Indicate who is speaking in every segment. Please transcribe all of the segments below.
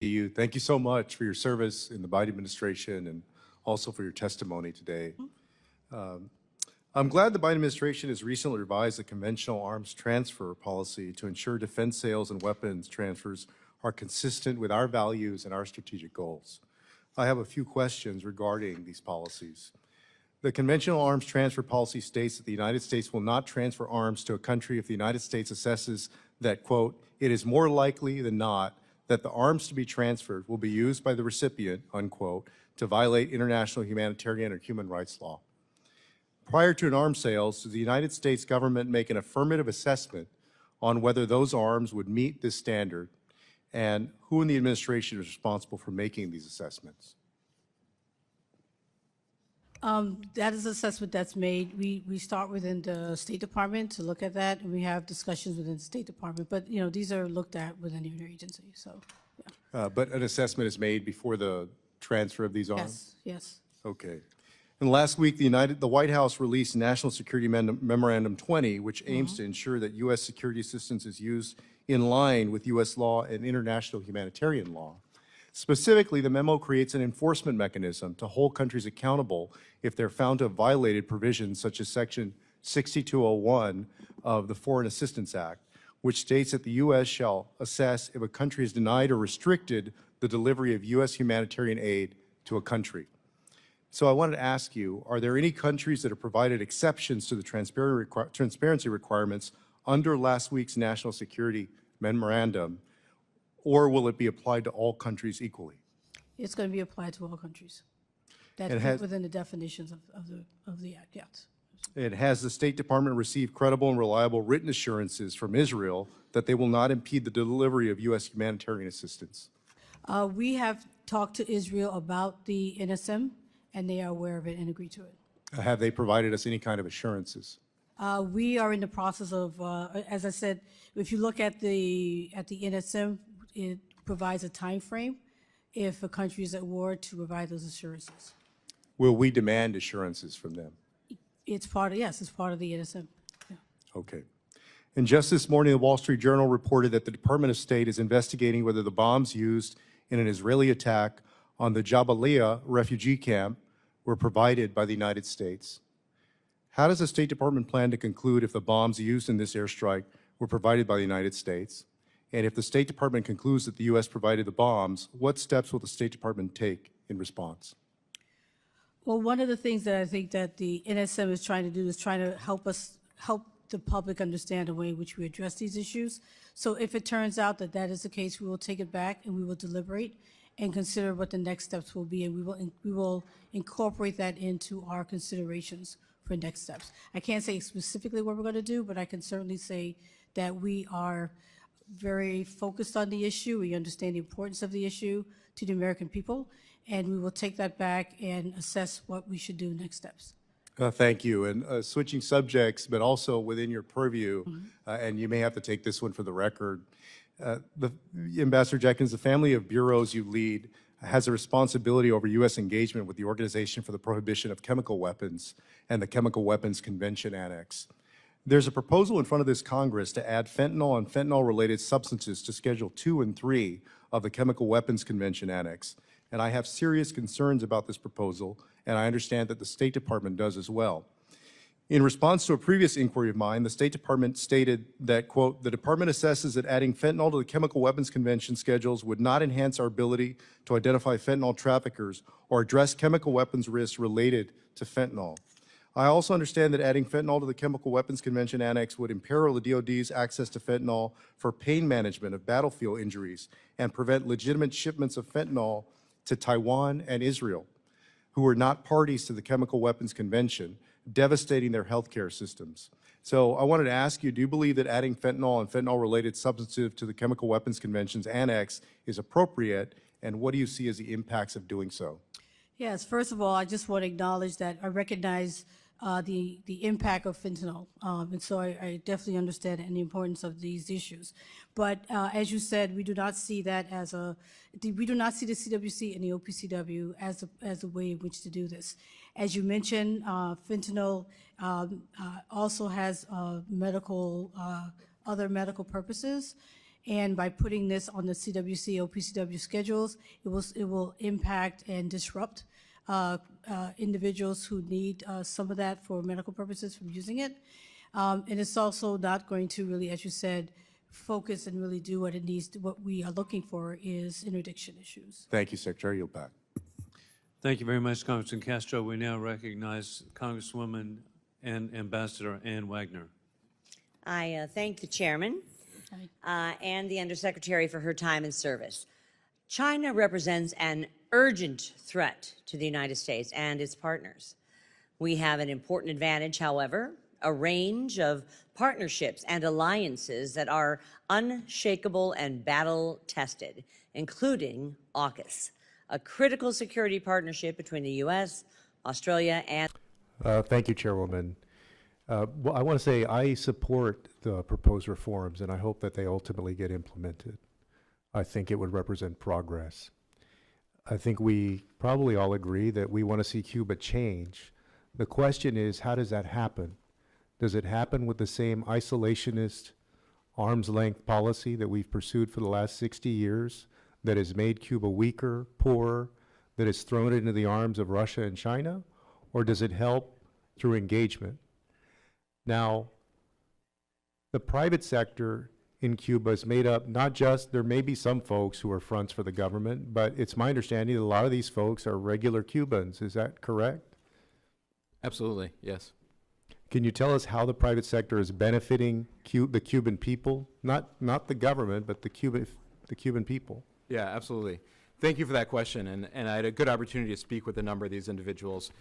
Speaker 1: you. Thank you so much for your service in the Biden administration and also for your testimony today. I'm glad the Biden administration has recently revised the conventional arms transfer policy to ensure defense sales and weapons transfers are consistent with our values and our strategic goals. I have a few questions regarding these policies. The conventional arms transfer policy states that the United States will not transfer arms to a country if the United States assesses that, quote, it is more likely than not that the arms to be transferred will be used by the recipient, unquote, to violate international humanitarian or human rights law. Prior to an arms sales, does the United States government make an affirmative assessment on whether those arms would meet this standard, and who in the administration is responsible for making these assessments?
Speaker 2: That is an assessment that's made. We start within the State Department to look at that, and we have discussions within the State Department. But these are looked at within your agency. So, yeah.
Speaker 1: But an assessment is made before the transfer of these arms?
Speaker 2: Yes.
Speaker 1: Okay. And last week, the White House released National Security Memorandum 20, which aims to ensure that U.S. security assistance is used in line with U.S. law and international humanitarian law. Specifically, the memo creates an enforcement mechanism to hold countries accountable if they're found to have violated provisions such as Section 6201 of the Foreign Assistance Act, which states that the U.S. shall assess if a country has denied or restricted the delivery of U.S. humanitarian aid to a country. So I wanted to ask you, are there any countries that have provided exceptions to the transparency requirements under last week's National Security Memorandum, or will it be applied to all countries equally?
Speaker 2: It's going to be applied to all countries. That fit within the definitions of the Act, yes.
Speaker 1: And has the State Department received credible and reliable written assurances from Israel that they will not impede the delivery of U.S. humanitarian assistance?
Speaker 2: We have talked to Israel about the NSM, and they are aware of it and agree to it.
Speaker 1: Have they provided us any kind of assurances?
Speaker 2: We are in the process of, as I said, if you look at the NSM, it provides a time frame if a country is at war to provide those assurances.
Speaker 1: Will we demand assurances from them?
Speaker 2: It's part of, yes, it's part of the NSM. Yeah.
Speaker 1: Okay. And just this morning, the Wall Street Journal reported that the Department of State is investigating whether the bombs used in an Israeli attack on the Jabalia refugee camp were provided by the United States. How does the State Department plan to conclude if the bombs used in this airstrike were provided by the United States? And if the State Department concludes that the U.S. provided the bombs, what steps will the State Department take in response?
Speaker 2: Well, one of the things that I think that the NSM is trying to do is trying to help the public understand the way in which we address these issues. So if it turns out that that is the case, we will take it back and we will deliberate and consider what the next steps will be, and we will incorporate that into our considerations for next steps. I can't say specifically what we're going to do, but I can certainly say that we are very focused on the issue. We understand the importance of the issue to the American people, and we will take that back and assess what we should do next steps.
Speaker 1: Thank you. And switching subjects, but also within your purview, and you may have to take this one for the record, Ambassador Jenkins, the family of bureaus you lead has a responsibility over U.S. engagement with the Organization for the Prohibition of Chemical Weapons and the Chemical Weapons Convention Annex. There's a proposal in front of this Congress to add fentanyl and fentanyl-related substances to Schedule 2 and 3 of the Chemical Weapons Convention Annex. And I have serious concerns about this proposal, and I understand that the State Department does as well. In response to a previous inquiry of mine, the State Department stated that, quote, the department assesses that adding fentanyl to the Chemical Weapons Convention schedules would not enhance our ability to identify fentanyl traffickers or address chemical weapons risks related to fentanyl. I also understand that adding fentanyl to the Chemical Weapons Convention Annex would imperil the DoD's access to fentanyl for pain management of battlefield injuries and prevent legitimate shipments of fentanyl to Taiwan and Israel, who are not parties to the Chemical Weapons Convention, devastating their healthcare systems. So I wanted to ask you, do you believe that adding fentanyl and fentanyl-related substances to the Chemical Weapons Convention's Annex is appropriate, and what do you see as the impacts of doing so?
Speaker 2: Yes, first of all, I just want to acknowledge that I recognize the impact of fentanyl, and so I definitely understand and the importance of these issues. But as you said, we do not see that as we do not see the CWC and the OPCW as a way in which to do this. As you mentioned, fentanyl also has other medical purposes, And by putting this on the CWC, OPCW schedules, it will impact and disrupt individuals who need some of that for medical purposes from using it. And it's also not going to really, as you said, focus and really do what it needs to, what we are looking for is interdiction issues.
Speaker 1: Thank you, Secretary. You'll back.
Speaker 3: Thank you very much, Congressman Castro. We now recognize Congresswoman and Ambassador Ann Wagner.
Speaker 4: I thank the chairman and the undersecretary for her time and service. China represents an urgent threat to the United States and its partners. We have an important advantage, however, a range of partnerships and alliances that are unshakable and battle-tested, including AUKUS, a critical security partnership between the U.S., Australia, and...
Speaker 1: Thank you, Chairwoman. Well, I want to say I support the proposed reforms, and I hope that they ultimately get implemented. I think it would represent progress. I think we probably all agree that we want to see Cuba change. The question is, how does that happen? Does it happen with the same isolationist, arm's-length policy that we've pursued for the last 60 years, that has made Cuba weaker, poorer, that has thrown it into the arms of Russia and China? Or does it help through engagement? Now, the private sector in Cuba is made up not just, there may be some folks who are fronts for the government, but it's my understanding that a lot of these folks are regular Cubans. Is that correct?
Speaker 5: Absolutely, yes.
Speaker 1: Can you tell us how the private sector is benefiting the Cuban people? Not the government, but the Cuban people.
Speaker 5: Yeah, absolutely. Thank you for that question. And I had a good opportunity to speak with a number of these individuals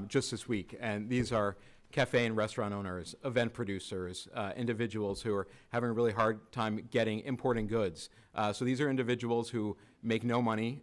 Speaker 5: just this week. And these are cafe and restaurant owners, event producers, individuals who are having a really hard time importing goods. So these are individuals who make no money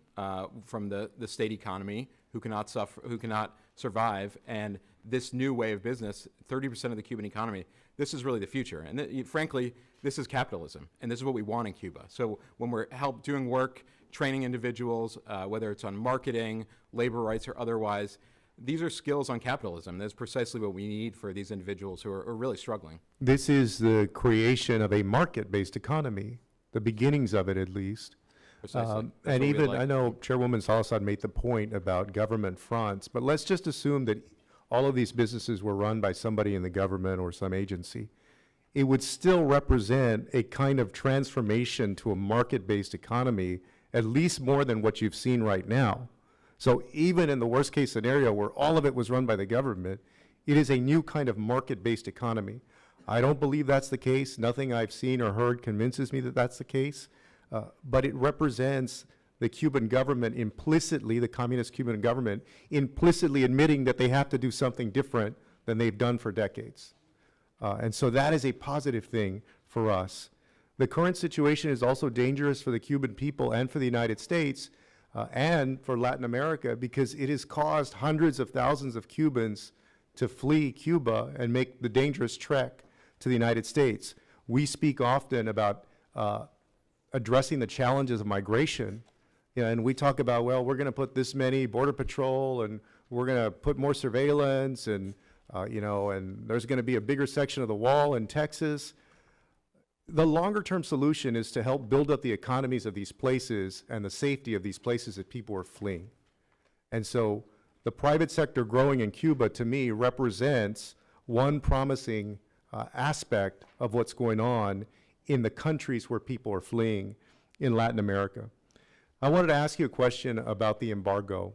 Speaker 5: from the state economy, who cannot survive. And this new way of business, 30% of the Cuban economy, this is really the future. And frankly, this is capitalism, and this is what we want in Cuba. So when we're doing work, training individuals, whether it's on marketing, labor rights, or otherwise, these are skills on capitalism. That's precisely what we need for these individuals who are really struggling.
Speaker 1: This is the creation of a market-based economy, the beginnings of it at least.
Speaker 5: Precisely.
Speaker 1: And even, I know Chairwoman Salazar made the point about government fronts, but let's just assume that all of these businesses were run by somebody in the government or some agency. It would still represent a kind of transformation to a market-based economy, at least more than what you've seen right now. So even in the worst case scenario where all of it was run by the government, it is a new kind of market-based economy. I don't believe that's the case. Nothing I've seen or heard convinces me that that's the case. But it represents the Cuban government implicitly, the communist Cuban government, implicitly admitting that they have to do something different than they've done for decades. And so that is a positive thing for us. The current situation is also dangerous for the Cuban people and for the United States and for Latin America, because it has caused hundreds of thousands of Cubans to flee Cuba and make the dangerous trek to the United States. We speak often about addressing the challenges of migration. And we talk about, well, we're going to put this many Border Patrol, and we're going to put more surveillance, and and there's going to be a bigger section of the wall in Texas. The longer-term solution is to help build up the economies of these places and the safety of these places that people are fleeing. And so the private sector growing in Cuba, to me, represents one promising aspect of what's going on in the countries where people are fleeing in Latin America. I wanted to ask you a question about the embargo.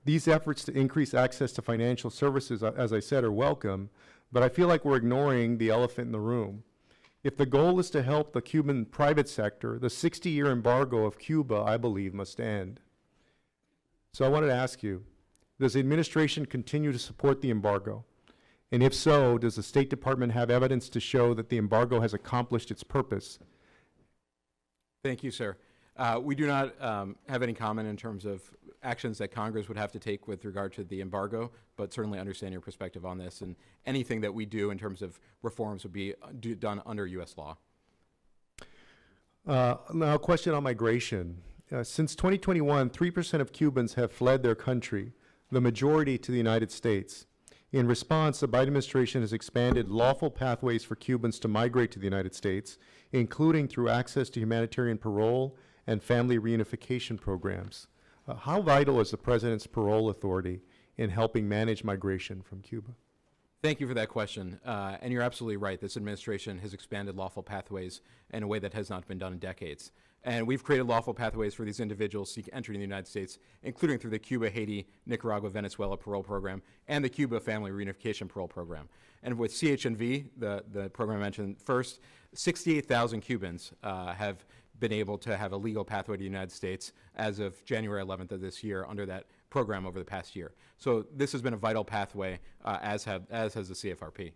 Speaker 1: These efforts to increase access to financial services, as I said, are welcome, but I feel like we're ignoring the elephant in the room. If the goal is to help the Cuban private sector, the 60-year embargo of Cuba, I believe, must end. So I wanted to ask you, does the administration continue to support the embargo? And if so, does the State Department have evidence to show that the embargo has accomplished its purpose?
Speaker 5: Thank you, sir. We do not have any comment in terms of actions that Congress would have to take with regard to the embargo, but certainly understand your perspective on this, and anything that we do in terms of reforms would be done under U.S. law.
Speaker 1: Now, a question on migration. Since 2021, 3% of Cubans have fled their country, the majority to the United States. In response, the Biden administration has expanded lawful pathways for Cubans to migrate to the United States, including through access to humanitarian parole and family reunification programs. How vital is the president's parole authority in helping manage migration from Cuba?
Speaker 5: Thank you for that question. And you're absolutely right. This administration has expanded lawful pathways in a way that has not been done in decades. And we've created lawful pathways for these individuals seek entry in the United States, including through the Cuba, Haiti, Nicaragua, Venezuela parole program and the Cuba Family Reunification Parole Program. And with CHNV, the program I mentioned first, 68,000 Cubans have been able to have a legal pathway to the United States as of January 11th of this year under that program over the past year. So this has been a vital pathway, as has the CFRP.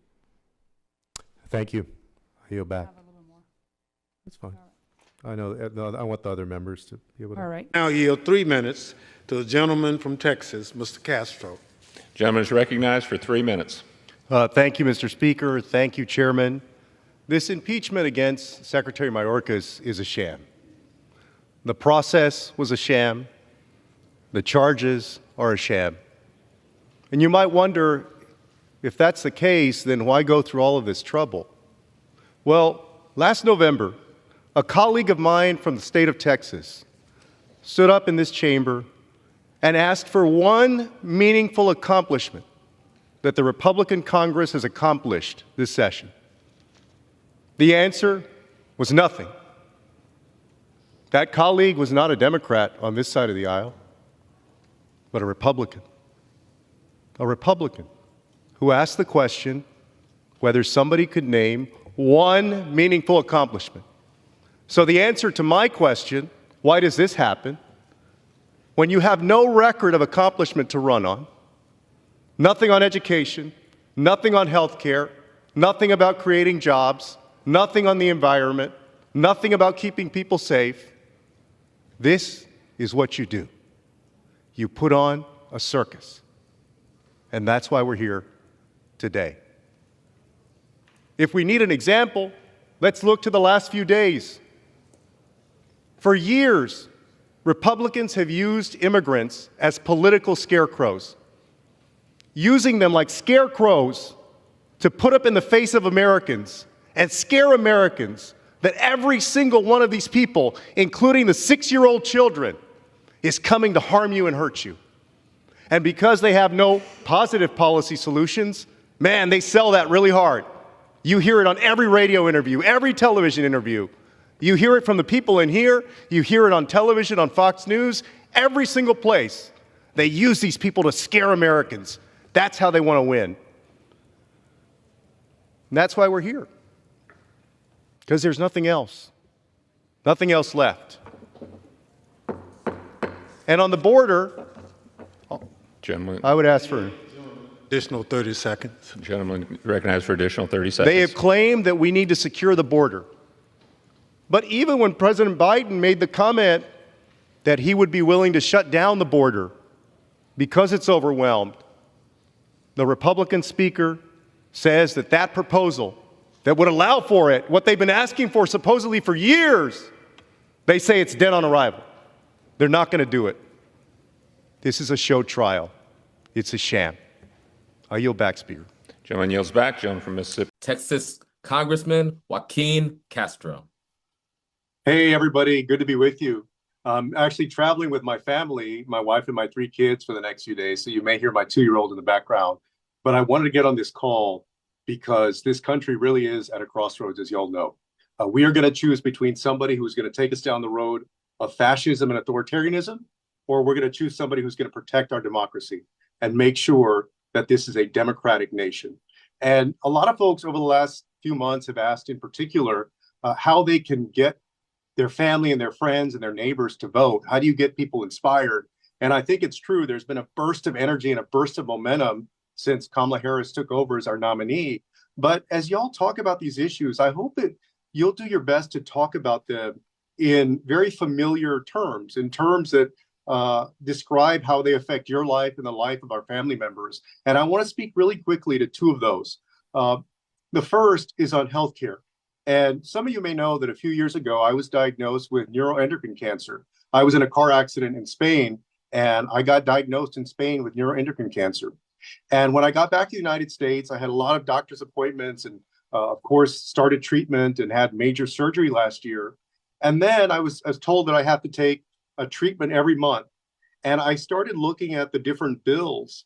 Speaker 1: Thank you. I yield back. That's fine. I know, I want the other members to be able to.
Speaker 6: All right.
Speaker 7: Now yield 3 minutes to the gentleman from Texas, Mr. Castro.
Speaker 8: Gentleman is recognized for 3 minutes.
Speaker 1: Thank you, Mr. Speaker. Thank you, Chairman. This impeachment against Secretary Mayorkas is a sham. The process was a sham. The charges are a sham. And you might wonder, if that's the case, then why go through all of this trouble? Well, last November, a colleague of mine from the state of Texas stood up in this chamber and asked for one meaningful accomplishment that the Republican Congress has accomplished this session. The answer was nothing. That colleague was not a Democrat on this side of the aisle, but a Republican. A Republican who asked the question whether somebody could name one meaningful accomplishment. So the answer to my question, why does this happen, when you have no record of accomplishment to run on, nothing on education, nothing on health care, nothing about creating jobs, nothing on the environment, nothing about keeping people safe, this is what you do. You put on a circus. And that's why we're here today. If we need an example, let's look to the last few days. For years, Republicans have used immigrants as political scarecrows, using them like scarecrows to put up in the face of Americans and scare Americans that every single one of these people, including the 6-year-old children, is coming to harm you and hurt you. And because they have no positive policy solutions, man, they sell that really hard. You hear it on every radio interview, every television interview. You hear it from the people in here. You hear it on television, on Fox News, every single place. They use these people to scare Americans. That's how they want to win. And that's why we're here. Because there's nothing else left. And on the border,
Speaker 8: Gentleman,
Speaker 1: I would ask for
Speaker 7: Additional 30 seconds.
Speaker 8: gentleman recognized for additional 30 seconds.
Speaker 1: They have claimed that we need to secure the border. But even when President Biden made the comment that he would be willing to shut down the border because it's overwhelmed, the Republican speaker says that that proposal that would allow for it, what they've been asking for supposedly for years, they say it's dead on arrival. They're not going to do it. This is a show trial. It's a sham. I yield back, Speaker.
Speaker 8: Gentleman yields back. Gentleman from Mississippi.
Speaker 9: Texas Congressman Joaquin Castro.
Speaker 1: Hey, everybody. Good to be with you. I'm actually traveling with my family, my wife and my 3 kids for the next few days, so you may hear my 2-year-old in the background. But I wanted to get on this call because this country really is at a crossroads, as you all know. We are going to choose between somebody who's going to take us down the road of fascism and authoritarianism, or we're going to choose somebody who's going to protect our democracy and make sure that this is a democratic nation. And a lot of folks over the last few months have asked in particular how they can get their family and their friends and their neighbors to vote. How do you get people inspired? And I think it's true. There's been a burst of energy and a burst of momentum since Kamala Harris took over as our nominee. But as y'all talk about these issues, I hope that you'll do your best to talk about them in very familiar terms, in terms that describe how they affect your life and the life of our family members. And I want to speak really quickly to 2 of those. The first is on healthcare. And some of you may know that a few years ago, I was diagnosed with neuroendocrine cancer. I was in a car accident in Spain, and I got diagnosed in Spain with neuroendocrine cancer. And when I got back to the United States, I had a lot of doctor's appointments and, of course, started treatment and had major surgery last year. And then I was told that I have to take a treatment every month. And I started looking at the different bills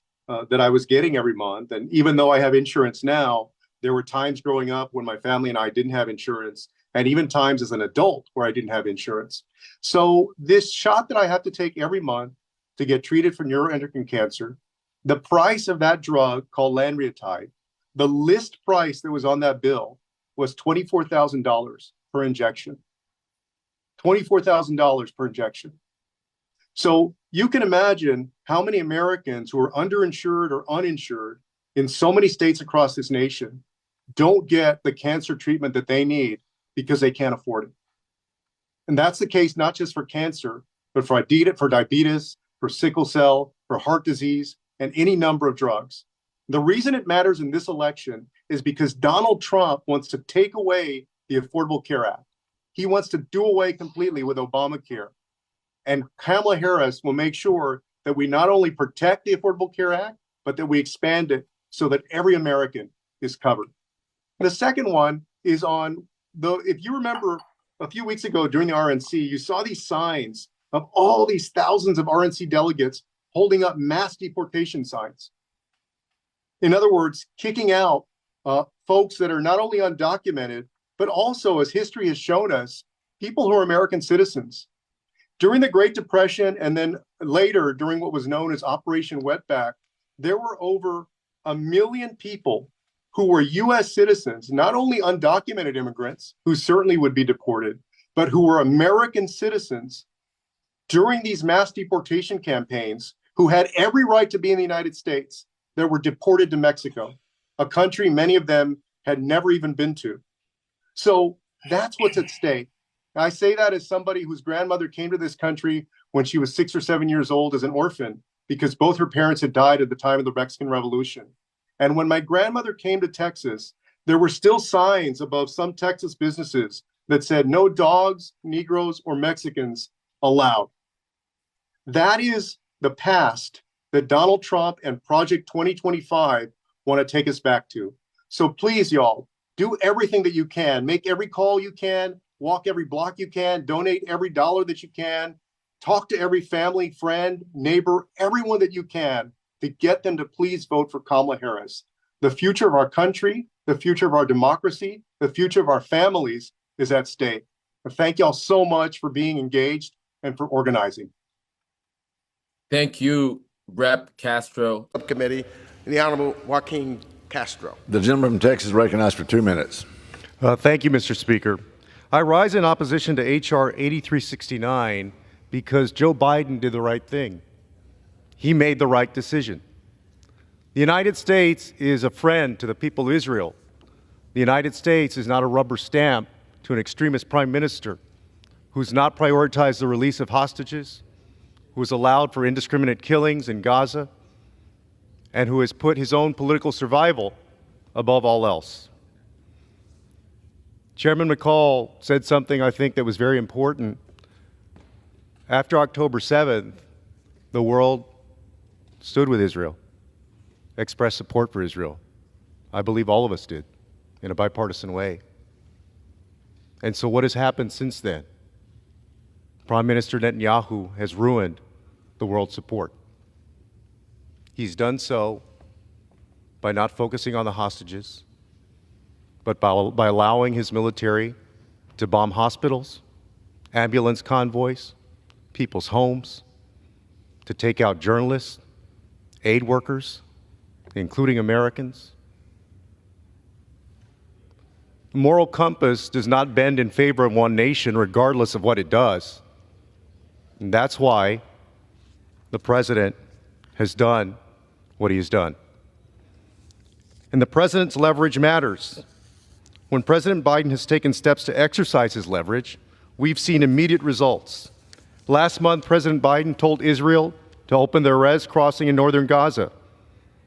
Speaker 1: that I was getting every month. And even though I have insurance now, there were times growing up when my family and I didn't have insurance, and even times as an adult where I didn't have insurance. So this shot that I have to take every month to get treated for neuroendocrine cancer, the price of that drug called lanreotide, the list price that was on that bill was $24,000 per injection. $24,000 per injection. So you can imagine how many Americans who are underinsured or uninsured in so many states across this nation don't get the cancer treatment that they need because they can't afford it. And that's the case not just for cancer, but for diabetes, for sickle cell, for heart disease, and any number of drugs. The reason it matters in this election is because Donald Trump wants to take away the Affordable Care Act. He wants to do away completely with Obamacare. And Kamala Harris will make sure that we not only protect the Affordable Care Act, but that we expand it so that every American is covered. The second one is on if you remember a few weeks ago during the RNC, you saw these signs of all these thousands of RNC delegates holding up mass deportation signs. In other words, kicking out folks that are not only undocumented, but also, as history has shown us, people who are American citizens. During the Great Depression and then later during what was known as Operation Wetback, there were over 1 million people who were US citizens, not only undocumented immigrants who certainly would be deported, but who were American citizens during these mass deportation campaigns who had every right to be in the United States that were deported to Mexico, a country many of them had never even been to. So that's what's at stake. I say that as somebody whose grandmother came to this country when she was 6 or 7 years old as an orphan because both her parents had died at the time of the Mexican Revolution. And when my grandmother came to Texas, there were still signs above some Texas businesses that said no dogs, Negroes, or Mexicans allowed. That is the past that Donald Trump and Project 2025 want to take us back to. So please, y'all, do everything that you can. Make every call you can, walk every block you can, donate every dollar that you can, talk to every family, friend, neighbor, everyone that you can to get them to please vote for Kamala Harris. The future of our country, the future of our democracy, the future of our families is at stake. And thank y'all so much for being engaged and for organizing.
Speaker 9: Thank you, Rep. Castro.
Speaker 6: Subcommittee, the Honorable Joaquin Castro.
Speaker 10: The gentleman from Texas is recognized for 2 minutes.
Speaker 1: Thank you, Mr. Speaker. I rise in opposition to H.R. 8369 because Joe Biden did the right thing. He made the right decision. The United States is a friend to the people of Israel. The United States is not a rubber stamp to an extremist prime minister who's not prioritized the release of hostages, who has allowed for indiscriminate killings in Gaza, and who has put his own political survival above all else. Chairman McCall said something I think that was very important. After October 7th, the world stood with Israel, expressed support for Israel. I believe all of us did, in a bipartisan way. And so what has happened since then? Prime Minister Netanyahu has ruined the world's support. He's done so by not focusing on the hostages, but by allowing his military to bomb hospitals, ambulance convoys, people's homes, to take out journalists, aid workers, including Americans. The moral compass does not bend in favor of one nation, regardless of what it does. And that's why the president has done what he has done. And the president's leverage matters. When President Biden has taken steps to exercise his leverage, we've seen immediate results. Last month, President Biden told Israel to open the Erez crossing in northern Gaza.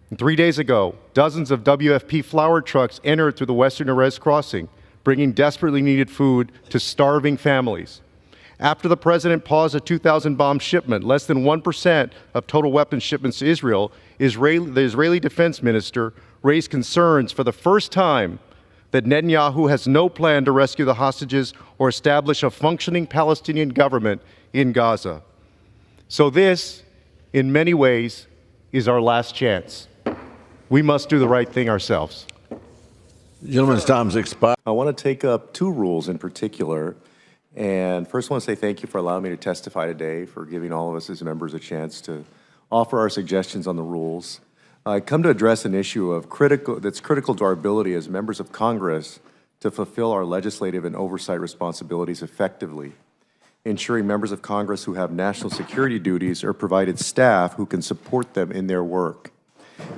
Speaker 1: And 3 days ago, dozens of WFP flour trucks entered through the western Erez crossing, bringing desperately needed food to starving families. After the president paused a 2,000 bomb shipment, less than 1% of total weapons shipments to Israel, the Israeli defense minister raised concerns for the first time that Netanyahu has no plan to rescue the hostages or establish a functioning Palestinian government in Gaza. So this, in many ways, is our last chance. We must do the right thing ourselves.
Speaker 10: Gentleman's time's expired.
Speaker 11: I want to take up two rules in particular. And first, I want to say thank you for allowing me to testify today, for giving all of us as members a chance to offer our suggestions on the rules. I come to address an issue that's critical to our ability as members of Congress to fulfill our legislative and oversight responsibilities effectively, ensuring members of Congress who have national security duties are provided staff who can support them in their work.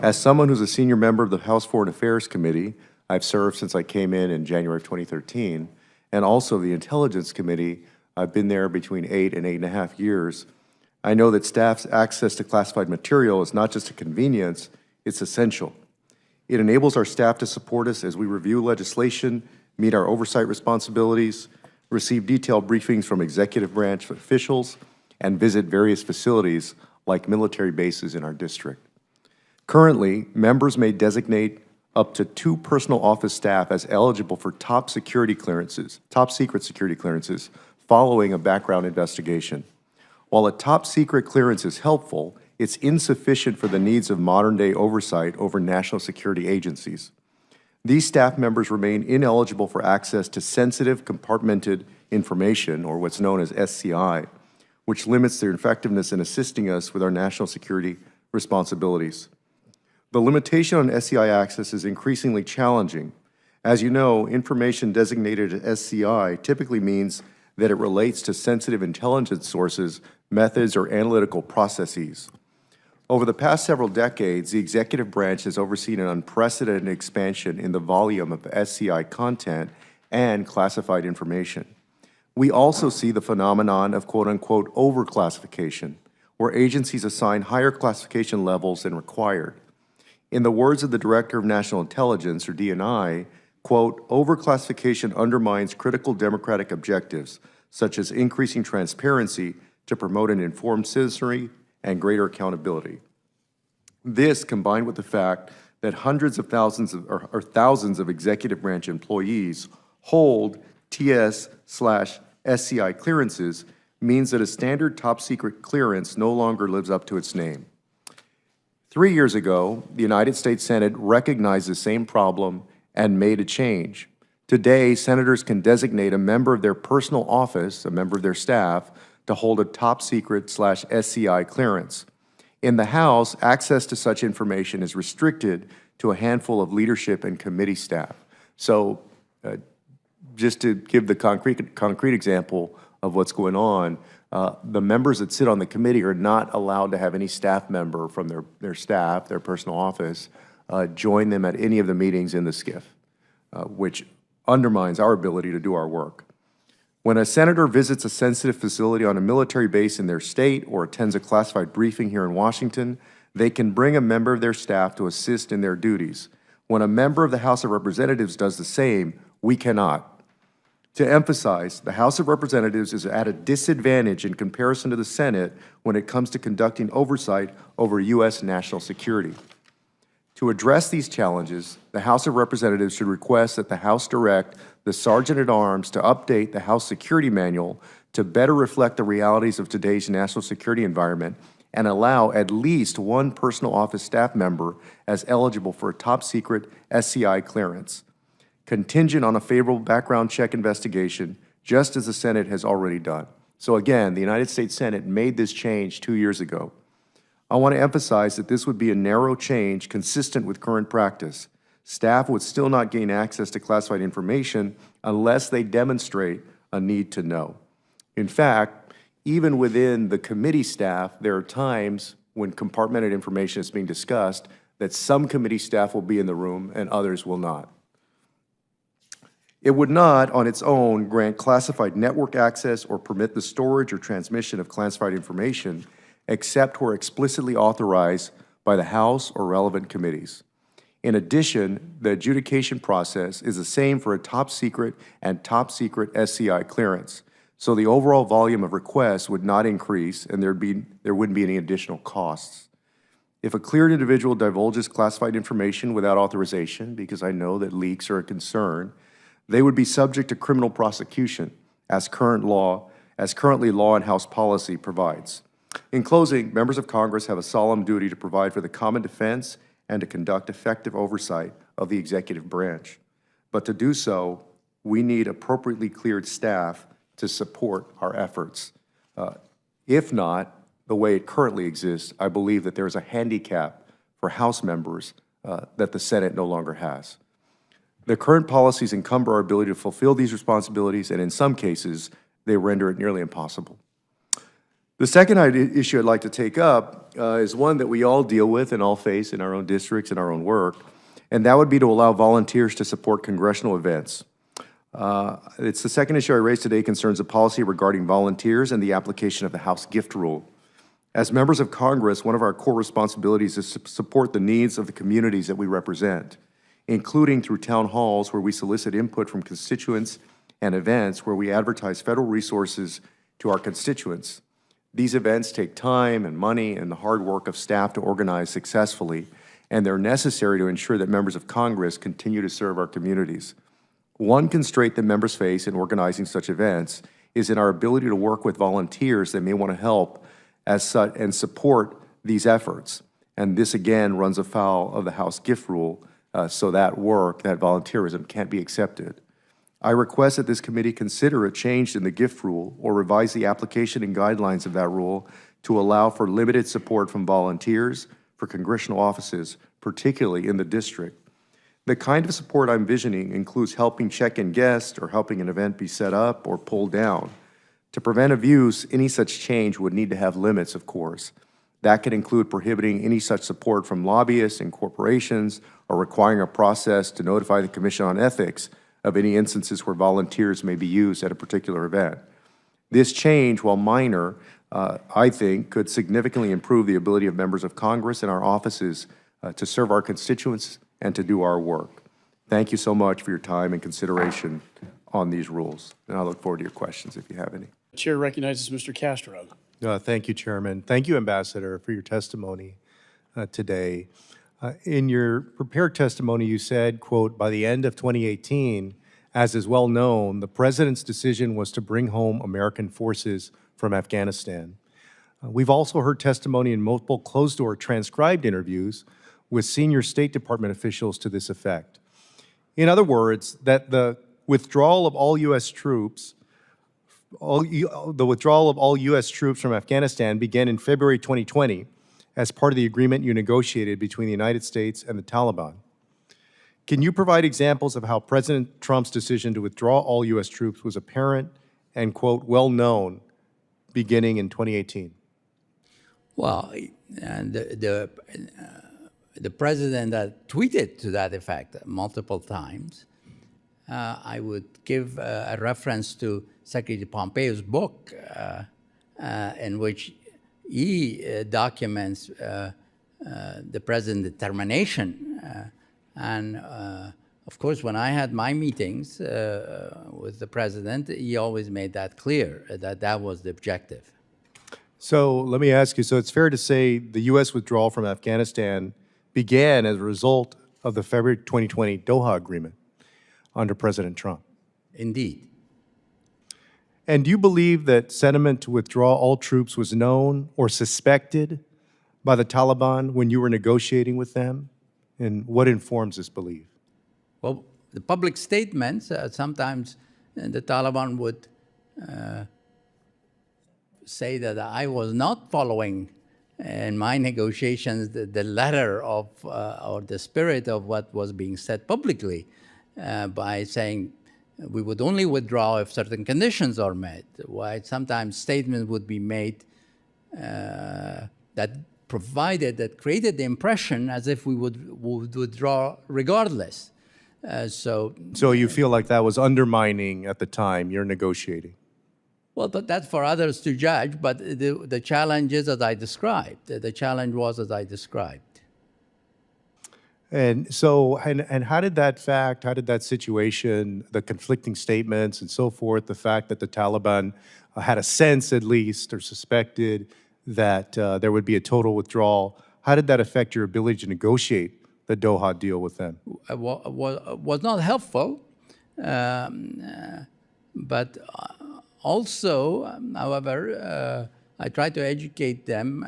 Speaker 11: As someone who's a senior member of the House Foreign Affairs Committee, I've served since I came in January of 2013, and also the Intelligence Committee. I've been there between 8 and 8.5 years. I know that staff's access to classified material is not just a convenience, it's essential. It enables our staff to support us as we review legislation, meet our oversight responsibilities, receive detailed briefings from executive branch officials, and visit various facilities like military bases in our district. Currently, members may designate up to 2 personal office staff as eligible for top secret security clearances following a background investigation. While a top secret clearance is helpful, it's insufficient for the needs of modern-day oversight over national security agencies. These staff members remain ineligible for access to sensitive compartmented information, or what's known as SCI, which limits their effectiveness in assisting us with our national security responsibilities. The limitation on SCI access is increasingly challenging. As you know, information designated as SCI typically means that it relates to sensitive intelligence sources, methods, or analytical processes. Over the past several decades, the executive branch has overseen an unprecedented expansion in the volume of SCI content and classified information. We also see the phenomenon of quote-unquote overclassification, where agencies assign higher classification levels than required. In the words of the Director of National Intelligence, or DNI, quote, overclassification undermines critical democratic objectives, such as increasing transparency to promote an informed citizenry and greater accountability. This, combined with the fact that hundreds of thousands or thousands of executive branch employees hold TS/SCI clearances, means that a standard top secret clearance no longer lives up to its name. 3 years ago, the United States Senate recognized the same problem and made a change. Today, senators can designate a member of their personal office, a member of their staff, to hold a top secret/SCI clearance. In the House, access to such information is restricted to a handful of leadership and committee staff. So just to give the concrete example of what's going on, the members that sit on the committee are not allowed to have any staff member from their staff, their personal office, join them at any of the meetings in the SCIF, which undermines our ability to do our work. When a senator visits a sensitive facility on a military base in their state or attends a classified briefing here in Washington, they can bring a member of their staff to assist in their duties. When a member of the House of Representatives does the same, we cannot. To emphasize, the House of Representatives is at a disadvantage in comparison to the Senate when it comes to conducting oversight over U.S. national security. To address these challenges, the House of Representatives should request that the House direct the Sergeant-at-Arms to update the House Security Manual to better reflect the realities of today's national security environment and allow at least 1 personal office staff member as eligible for a top secret SCI clearance, contingent on a favorable background check investigation, just as the Senate has already done. So again, the United States Senate made this change 2 years ago. I want to emphasize that this would be a narrow change consistent with current practice. Staff would still not gain access to classified information unless they demonstrate a need to know. In fact, even within the committee staff, there are times when compartmented information is being discussed that some committee staff will be in the room and others will not. It would not, on its own, grant classified network access or permit the storage or transmission of classified information except where explicitly authorized by the House or relevant committees. In addition, the adjudication process is the same for a top secret and top secret SCI clearance. So the overall volume of requests would not increase, and there wouldn't be any additional costs. If a cleared individual divulges classified information without authorization, because I know that leaks are a concern, they would be subject to criminal prosecution as currently law and House policy provides. In closing, members of Congress have a solemn duty to provide for the common defense and to conduct effective oversight of the executive branch. But to do so, we need appropriately cleared staff to support our efforts. If not, the way it currently exists, I believe that there is a handicap for House members that the Senate no longer has. The current policies encumber our ability to fulfill these responsibilities, and in some cases, they render it nearly impossible. The second issue I'd like to take up is one that we all deal with and all face in our own districts and our own work, and that would be to allow volunteers to support congressional events. It's the second issue I raised today concerns a policy regarding volunteers and the application of the House gift rule. As members of Congress, one of our core responsibilities is to support the needs of the communities that we represent, including through town halls where we solicit input from constituents and events where we advertise federal resources to our constituents. These events take time and money and the hard work of staff to organize successfully, and they're necessary to ensure that members of Congress continue to serve our communities. One constraint that members face in organizing such events is in our ability to work with volunteers that may want to help as such and support these efforts. And this again runs afoul of the House gift rule, so that work, that volunteerism, can't be accepted. I request that this committee consider a change in the gift rule or revise the application and guidelines of that rule to allow for limited support from volunteers for congressional offices, particularly in the district. The kind of support I'm envisioning includes helping check-in guests or helping an event be set up or pulled down. To prevent abuse, any such change would need to have limits, of course. That could include prohibiting any such support from lobbyists and corporations or requiring a process to notify the Commission on Ethics of any instances where volunteers may be used at a particular event. This change, while minor, I think could significantly improve the ability of members of Congress and our offices to serve our constituents and to do our work. Thank you so much for your time and consideration on these rules. And I look forward to your questions if you have any.
Speaker 12: The chair recognizes Mr. Castro.
Speaker 1: Thank you, Chairman. Thank you, Ambassador, for your testimony today. In your prepared testimony, you said, quote, by the end of 2018, as is well known, the President's decision was to bring home American forces from Afghanistan. We've also heard testimony in multiple closed-door transcribed interviews with senior State Department officials to this effect. In other words, that the withdrawal of all U.S. troops from Afghanistan began in February 2020 as part of the agreement you negotiated between the United States and the Taliban. Can you provide examples of how President Trump's decision to withdraw all U.S. troops was apparent and, quote, well known beginning in 2018?
Speaker 13: Well, and the president tweeted to that effect multiple times. I would give a reference to Secretary Pompeo's book in which he documents the president's determination. Of course, when I had my meetings with the president, he always made that clear, that that was the objective.
Speaker 1: So let me ask you, so it's fair to say the U.S. withdrawal from Afghanistan began as a result of the February 2020 Doha Agreement under President Trump?
Speaker 13: Indeed.
Speaker 1: And do you believe that sentiment to withdraw all troops was known or suspected by the Taliban when you were negotiating with them? And what informs this belief?
Speaker 13: Well, the public statements, sometimes the Taliban would say that I was not following in my negotiations the letter of or the spirit of what was being said publicly by saying we would only withdraw if certain conditions are met. Why sometimes statements would be made that created the impression as if we would withdraw regardless. So
Speaker 1: you feel like that was undermining at the time you're negotiating?
Speaker 13: Well, but that's for others to judge, but the challenge is as I described. The challenge was as I described.
Speaker 1: And so, and how did that situation, the conflicting statements and so forth, the fact that the Taliban had a sense at least or suspected that there would be a total withdrawal, how did that affect your ability to negotiate the Doha deal with them?
Speaker 13: Was not helpful, but also, however, I try to educate them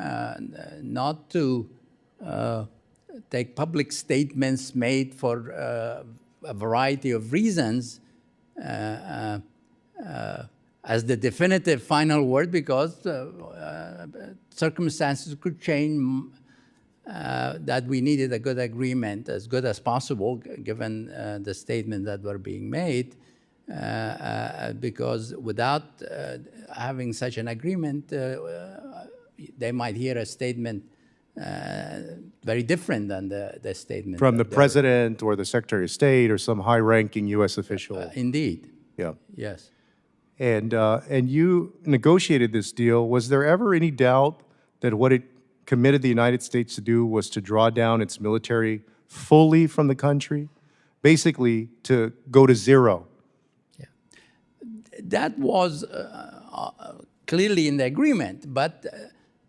Speaker 13: not to take public statements made for a variety of reasons as the definitive final word, because circumstances could change, that we needed a good agreement, as good as possible, given the statements that were being made, because without having such an agreement, they might hear a statement very different than the statement.
Speaker 1: From the president or the Secretary of State or some high-ranking U.S. official.
Speaker 13: Indeed.
Speaker 1: Yeah.
Speaker 13: Yes.
Speaker 1: And you negotiated this deal. Was there ever any doubt that what it committed the United States to do was to draw down its military fully from the country? Basically, to go to zero?
Speaker 13: Yeah. That was clearly in the agreement, but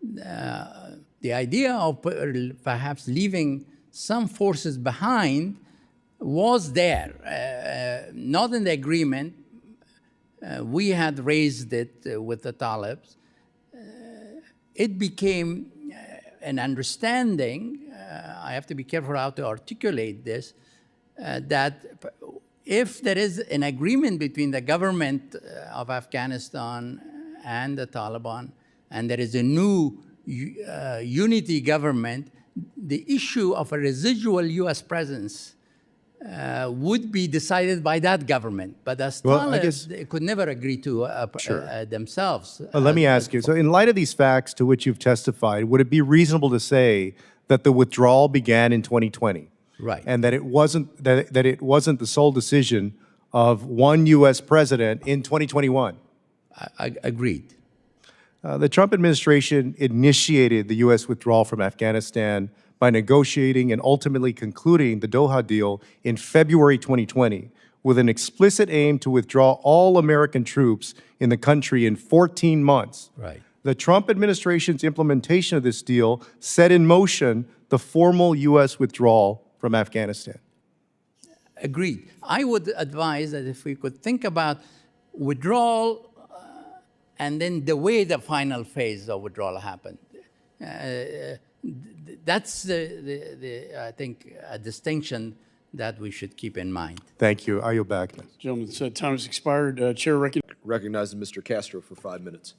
Speaker 13: the idea of perhaps leaving some forces behind was there, not in the agreement. We had raised it with the Talibs. It became an understanding, I have to be careful how to articulate this, that if there is an agreement between the government of Afghanistan and the Taliban, and there is a new unity government, the issue of a residual U.S. presence would be decided by that government. But as Talibs, they could never agree to themselves.
Speaker 1: Let me ask you, so in light of these facts to which you've testified, would it be reasonable to say that the withdrawal began in 2020?
Speaker 13: Right.
Speaker 1: And that it wasn't the sole decision of one U.S. president in 2021?
Speaker 13: Agreed.
Speaker 1: The Trump administration initiated the U.S. withdrawal from Afghanistan by negotiating and ultimately concluding the Doha deal in February 2020 with an explicit aim to withdraw all American troops in the country in 14 months.
Speaker 13: Right.
Speaker 1: The Trump administration's implementation of this deal set in motion the formal U.S. withdrawal from Afghanistan.
Speaker 13: Agreed. I would advise that if we could think about withdrawal and then the way the final phase of withdrawal happened. That's, I think, a distinction that we should keep in mind.
Speaker 1: Thank you. I yield back.
Speaker 12: Gentleman's time has expired. Chair
Speaker 14: recognizes Mr. Castro for 5 minutes.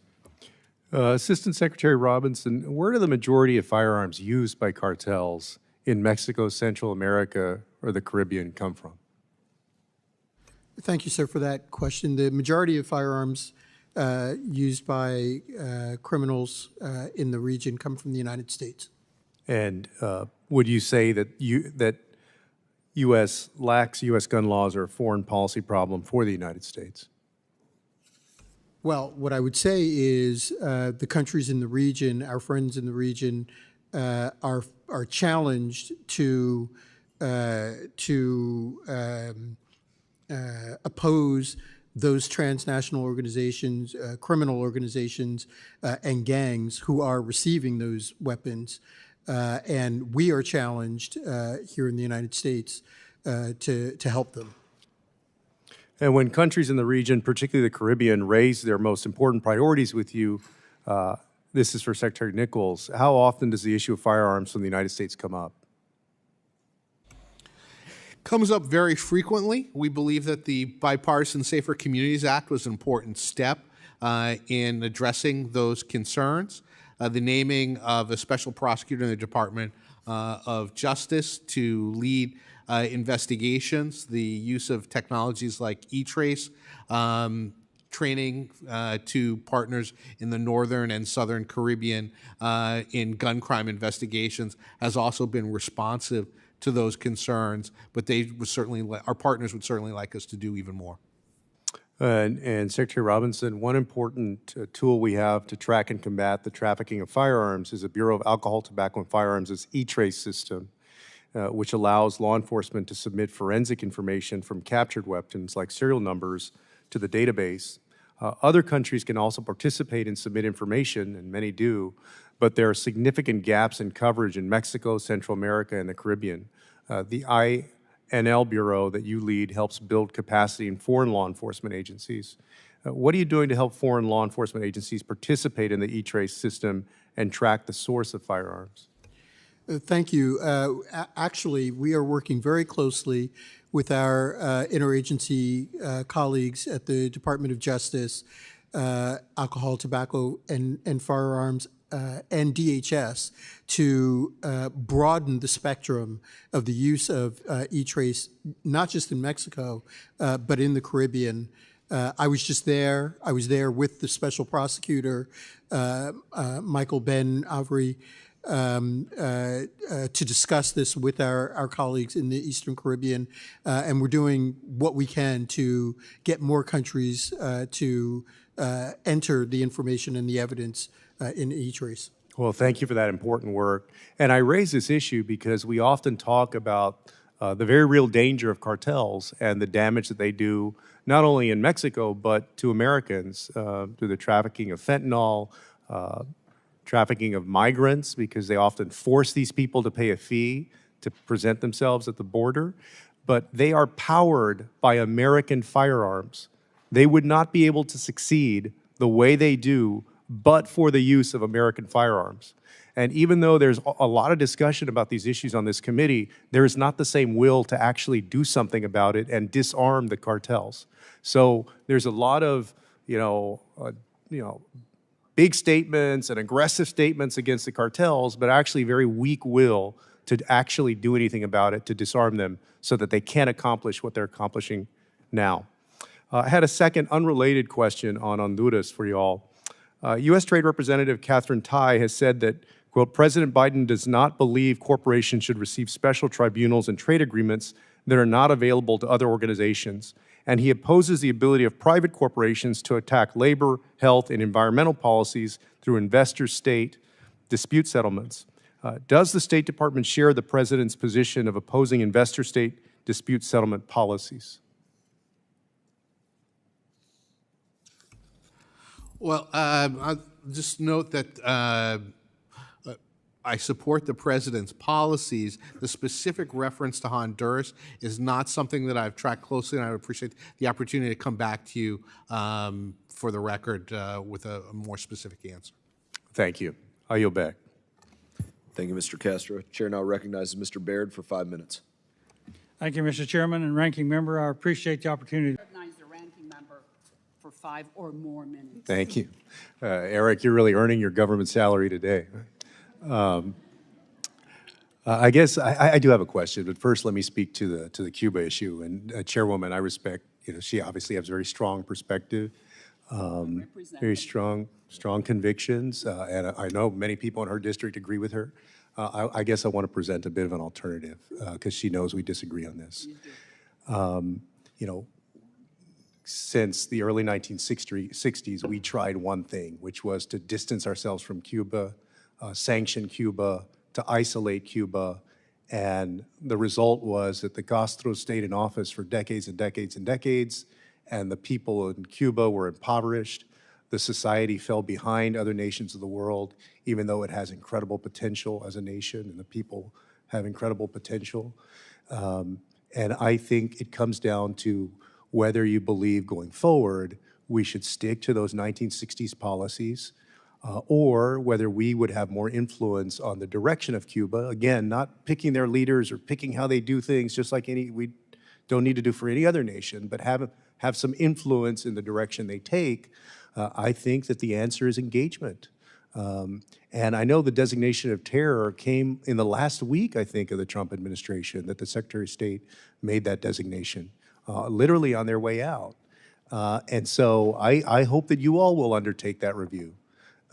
Speaker 1: Assistant Secretary Robinson, where do the majority of firearms used by cartels in Mexico, Central America, or the Caribbean come from?
Speaker 15: Thank you, sir, for that question. The majority of firearms used by criminals in the region come from the United States.
Speaker 1: And would you say that lax U.S. gun laws are a foreign policy problem for the United States?
Speaker 15: Well, what I would say is the countries in the region, our friends in the region, are challenged to oppose those transnational organizations, criminal organizations, and gangs who are receiving those weapons. And we are challenged here in the United States to help them.
Speaker 1: And when countries in the region, particularly the Caribbean, raise their most important priorities with you, this is for Secretary Nichols, how often does the issue of firearms from the United States come up?
Speaker 16: Comes up very frequently. We believe that the Bipartisan Safer Communities Act was an important step in addressing those concerns. The naming of a special prosecutor in the Department of Justice to lead investigations, the use of technologies like E-Trace, training to partners in the Northern and Southern Caribbean in gun crime investigations has also been responsive to those concerns, but they would certainly, our partners would certainly like us to do even more.
Speaker 1: And Secretary Robinson, one important tool we have to track and combat the trafficking of firearms is the Bureau of Alcohol, Tobacco, and Firearms' E-Trace system. which allows law enforcement to submit forensic information from captured weapons like serial numbers to the database. Other countries can also participate and submit information, and many do, but there are significant gaps in coverage in Mexico, Central America, and the Caribbean. The INL Bureau that you lead helps build capacity in foreign law enforcement agencies. What are you doing to help foreign law enforcement agencies participate in the E-Trace system and track the source of firearms?
Speaker 15: Thank you. Actually, we are working very closely with our interagency colleagues at the Department of Justice, Alcohol, Tobacco, and Firearms, and DHS to broaden the spectrum of the use of E-Trace, not just in Mexico, but in the Caribbean. I was just there. I was there with the special prosecutor, Michael Ben Avery, to discuss this with our colleagues in the Eastern Caribbean, and we're doing what we can to get more countries to enter the information and the evidence in E-Trace.
Speaker 1: Well, thank you for that important work. And I raise this issue because we often talk about the very real danger of cartels and the damage that they do, not only in Mexico, but to Americans through the trafficking of fentanyl, trafficking of migrants, because they often force these people to pay a fee to present themselves at the border. But they are powered by American firearms. They would not be able to succeed the way they do but for the use of American firearms. And even though there's a lot of discussion about these issues on this committee, there is not the same will to actually do something about it and disarm the cartels. So there's a lot of, big statements and aggressive statements against the cartels, but actually very weak will to actually do anything about it, to disarm them so that they can't accomplish what they're accomplishing now. I had a second unrelated question on Honduras for you all. U.S. Trade Representative Catherine Tai has said that, quote, President Biden does not believe corporations should receive special tribunals and trade agreements that are not available to other organizations, and he opposes the ability of private corporations to attack labor, health, and environmental policies through investor-state dispute settlements. Does the State Department share the President's position of opposing investor-state dispute settlement policies?
Speaker 16: Well, I'll just note that I support the President's policies. The specific reference to Honduras is not something that I've tracked closely, and I would appreciate the opportunity to come back to you for the record with a more specific answer.
Speaker 1: Thank you. I yield back.
Speaker 14: Thank you, Mr. Castro. Chair now recognizes Mr. Baird for 5 minutes.
Speaker 17: Thank you, Mr. Chairman and Ranking Member. I appreciate the opportunity. Recognize the Ranking Member for 5 or more minutes.
Speaker 1: Thank you. Eric, you're really earning your government salary today. I guess I do have a question, but first let me speak to the Cuba issue. And Chairwoman, I respect, she obviously has very strong perspective, very strong convictions, and I know many people in her district agree with her. I guess I want to present a bit of an alternative because she knows we disagree on this. Since the early 1960s, we tried one thing, which was to distance ourselves from Cuba, sanction Cuba, to isolate Cuba, and the result was that the Castro stayed in office for decades and decades and decades, and the people in Cuba were impoverished. The society fell behind other nations of the world, even though it has incredible potential as a nation, and the people have incredible potential. And I think it comes down to whether you believe going forward we should stick to those 1960s policies, or whether we would have more influence on the direction of Cuba. Again, not picking their leaders or picking how they do things, just like we don't need to do for any other nation, but have some influence in the direction they take. I think that the answer is engagement. And I know the designation of terror came in the last week, I think, of the Trump administration, that the Secretary of State made that designation, literally on their way out. And so I hope that you all will undertake that review.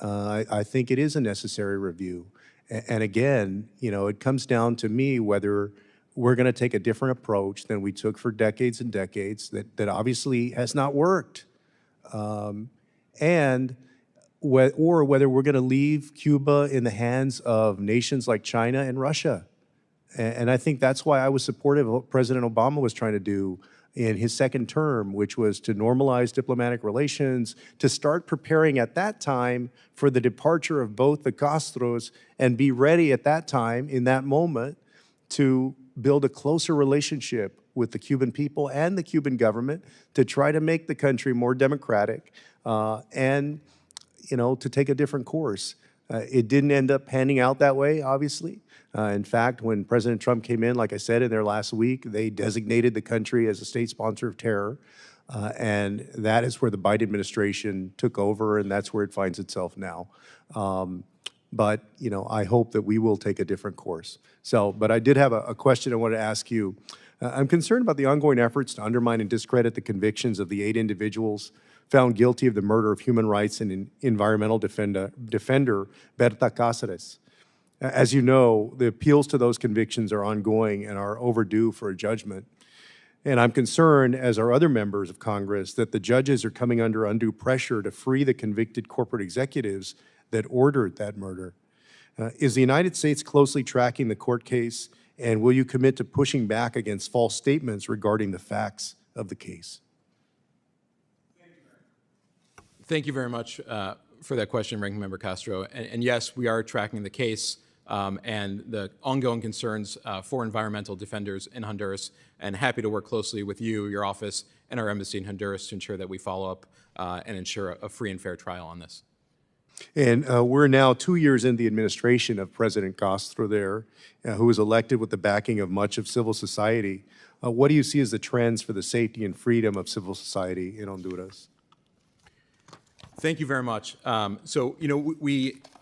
Speaker 1: I think it is a necessary review. And again, it comes down to me whether we're going to take a different approach than we took for decades and decades that obviously has not worked. Or whether we're going to leave Cuba in the hands of nations like China and Russia. And I think that's why I was supportive of what President Obama was trying to do in his second term, which was to normalize diplomatic relations, to start preparing at that time for the departure of both the Castros and be ready at that time, in that moment, to build a closer relationship with the Cuban people and the Cuban government to try to make the country more democratic and, to take a different course. It didn't end up panning out that way, obviously. In fact, when President Trump came in, like I said, in their last week, they designated the country as a state sponsor of terror. And that is where the Biden administration took over, and that's where it finds itself now. But I hope that we will take a different course. But I did have a question I wanted to ask you. I'm concerned about the ongoing efforts to undermine and discredit the convictions of the 8 individuals found guilty of the murder of human rights and environmental defender Berta Cáceres. As you know, the appeals to those convictions are ongoing and are overdue for a judgment. And I'm concerned, as are other members of Congress, that the judges are coming under undue pressure to free the convicted corporate executives that ordered that murder. Is the United States closely tracking the court case, and will you commit to pushing back against false statements regarding the facts of the case?
Speaker 5: Thank you very much for that question, Ranking Member Castro. And yes, we are tracking the case and the ongoing concerns for environmental defenders in Honduras, and happy to work closely with you, your office, and our embassy in Honduras to ensure that we follow up and ensure a free and fair trial on this.
Speaker 1: And we're now 2 years in the administration of President Castro there, who was elected with the backing of much of civil society. What do you see as the trends for the safety and freedom of civil society in Honduras?
Speaker 5: Thank you very much.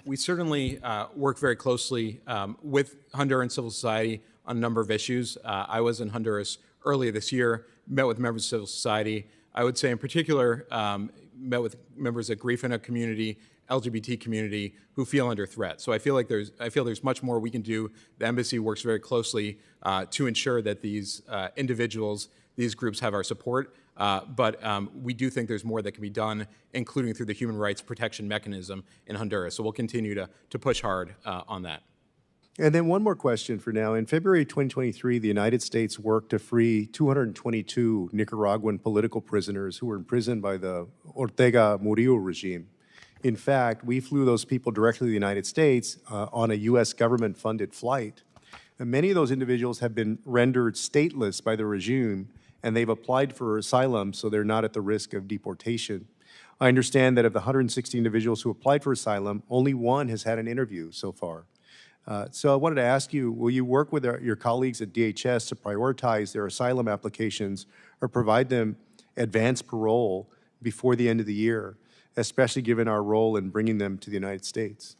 Speaker 5: We certainly work very closely with Honduran civil society on a number of issues. I was in Honduras earlier this year, met with members of civil society. I would say in particular, met with members of the Griffin community, LGBT community who feel under threat. So I feel there's much more we can do. The embassy works very closely to ensure that these individuals, these groups have our support. But we do think there's more that can be done, including through the human rights protection mechanism in Honduras. So we'll continue to push hard on that.
Speaker 1: And then one more question for now. In February 2023, the United States worked to free 222 Nicaraguan political prisoners who were imprisoned by the Ortega Murillo regime. In fact, we flew those people directly to the United States on a U.S. government-funded flight. And many of those individuals have been rendered stateless by the regime, and they've applied for asylum, so they're not at the risk of deportation. I understand that of the 160 individuals who applied for asylum, only one has had an interview so far. So I wanted to ask you, will you work with your colleagues at DHS to prioritize their asylum applications or provide them advanced parole before the end of the year, especially given our role in bringing them to the United States?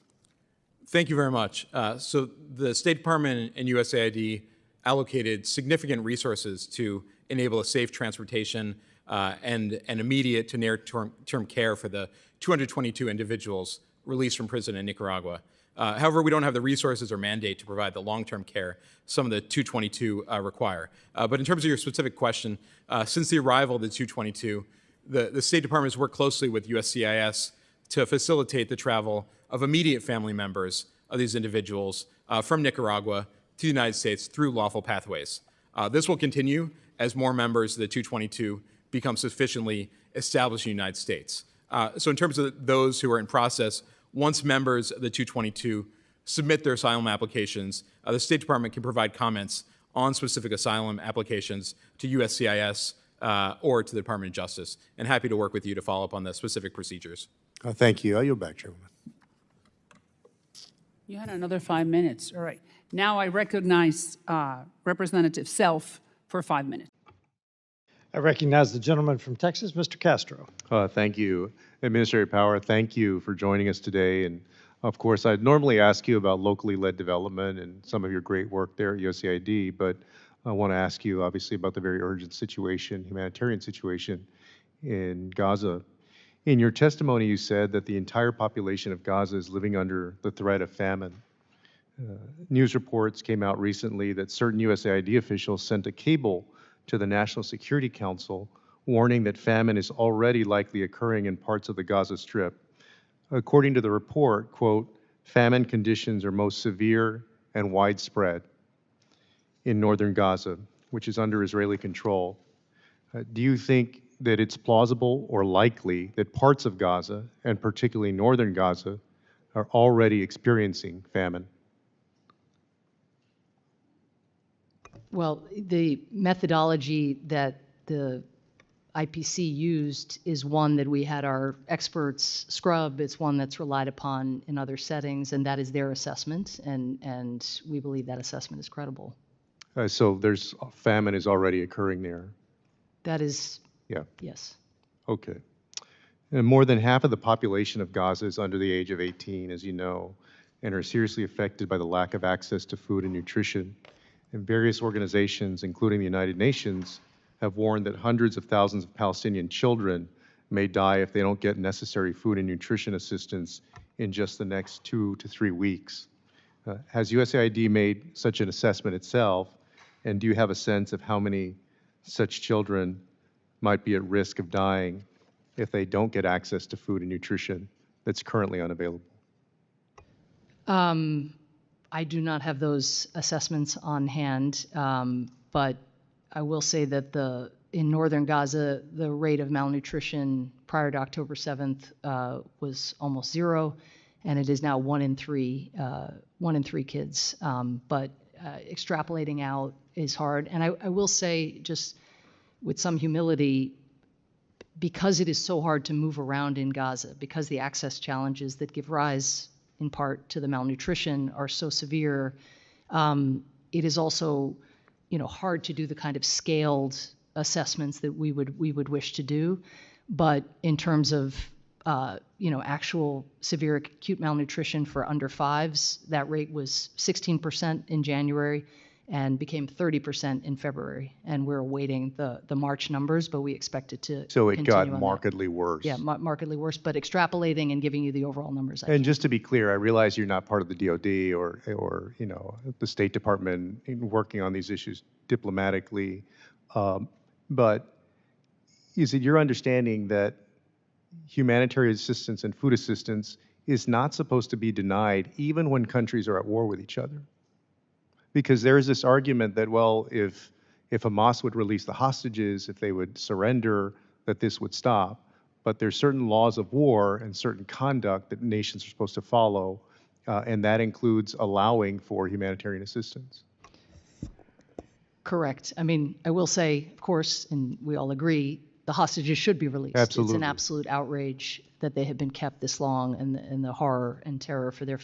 Speaker 5: Thank you very much. So the State Department and USAID allocated significant resources to enable a safe transportation and immediate to near-term care for the 222 individuals released from prison in Nicaragua. However, we don't have the resources or mandate to provide the long-term care some of the 222 require. But in terms of your specific question, since the arrival of the 222, the State Department has worked closely with USCIS to facilitate the travel of immediate family members of these individuals from Nicaragua to the United States through lawful pathways. This will continue as more members of the 222 become sufficiently established in the United States. So in terms of those who are in process, once members of the 222 submit their asylum applications, the State Department can provide comments on specific asylum applications to USCIS or to the Department of Justice, and happy to work with you to follow up on the specific procedures.
Speaker 1: Thank you. I yield back, Chairman.
Speaker 18: You had another 5 minutes. All right. Now I recognize Representative Self for 5 minutes.
Speaker 19: I recognize the gentleman from Texas, Mr. Castro.
Speaker 1: Thank you. Administrator Power, thank you for joining us today. And of course, I'd normally ask you about locally led development and some of your great work there at USAID, but I want to ask you obviously about the very urgent situation, humanitarian situation in Gaza. In your testimony, you said that the entire population of Gaza is living under the threat of famine. News reports came out recently that certain USAID officials sent a cable to the National Security Council warning that famine is already likely occurring in parts of the Gaza Strip. According to the report, quote, famine conditions are most severe and widespread. in northern Gaza, which is under Israeli control. Do you think that it's plausible or likely that parts of Gaza, and particularly northern Gaza, are already experiencing famine?
Speaker 20: Well, the methodology that the IPC used is one that we had our experts scrub. It's one that's relied upon in other settings, and that is their assessment, and we believe that assessment is credible.
Speaker 1: So there's famine is already occurring there.
Speaker 20: That is,
Speaker 1: Yeah.
Speaker 20: yes.
Speaker 1: Okay. And more than half of the population of Gaza is under the age of 18, as you know, and are seriously affected by the lack of access to food and nutrition. And various organizations, including the United Nations, have warned that hundreds of thousands of Palestinian children may die if they don't get necessary food and nutrition assistance in just the next 2 to 3 weeks. Has USAID made such an assessment itself, and do you have a sense of how many such children might be at risk of dying if they don't get access to food and nutrition that's currently unavailable?
Speaker 20: I do not have those assessments on hand, but I will say that in northern Gaza, the rate of malnutrition prior to October 7th was almost 0, and it is now 1 in 3 kids. But extrapolating out is hard. And I will say, just with some humility, because it is so hard to move around in Gaza, because the access challenges that give rise in part to the malnutrition are so severe, it is also, hard to do the kind of scaled assessments that we would wish to do. But in terms of, actual severe acute malnutrition for under 5s, that rate was 16% in January and became 30% in February. And we're awaiting the March numbers, but we expect it to
Speaker 1: So it got
Speaker 20: continue on
Speaker 1: markedly worse.
Speaker 20: Yeah, markedly worse, but extrapolating and giving you the overall numbers.
Speaker 1: And just to be clear, I realize you're not part of the DoD or the State Department in working on these issues diplomatically, but is it your understanding that humanitarian assistance and food assistance is not supposed to be denied even when countries are at war with each other? Because there is this argument that, well, if Hamas would release the hostages, if they would surrender, that this would stop. But there's certain laws of war and certain conduct that nations are supposed to follow, and that includes allowing for humanitarian assistance.
Speaker 20: Correct. I mean, I will say, of course, and we all agree, the hostages should be released.
Speaker 1: Absolutely.
Speaker 20: It's an absolute outrage that they have been kept this long, and the horror and terror for the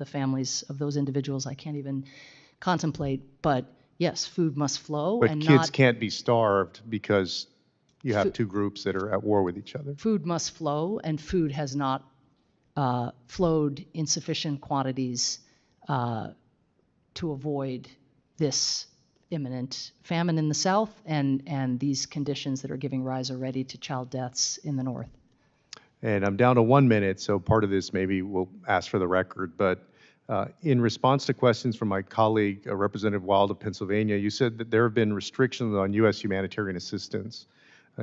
Speaker 20: families of those individuals, I can't even contemplate. But yes, food must flow.
Speaker 1: But
Speaker 20: and
Speaker 1: kids can't be starved because you have two groups that are at war with each other.
Speaker 20: Food must flow, and food has not flowed in sufficient quantities to avoid this imminent famine in the south and these conditions that are giving rise already to child deaths in the north.
Speaker 1: And I'm down to 1 minute, so part of this maybe we'll ask for the record, but in response to questions from my colleague, Representative Wild of Pennsylvania, you said that there have been restrictions on U.S. humanitarian assistance.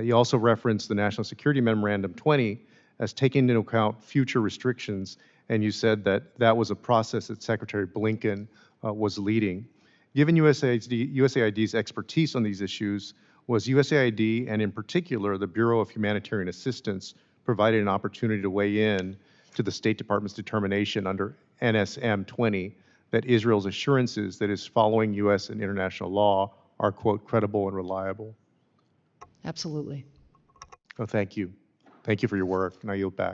Speaker 1: You also referenced the National Security Memorandum 20 as taking into account future restrictions, and you said that that was a process that Secretary Blinken was leading. Given USAID's expertise on these issues, was USAID, and in particular the Bureau of Humanitarian Assistance, provided an opportunity to weigh in to the State Department's determination under NSM 20 that Israel's assurances that is following U.S. and international law are, quote, credible and reliable?
Speaker 20: Absolutely.
Speaker 1: Oh, thank you. Thank you for your work, and I yield back.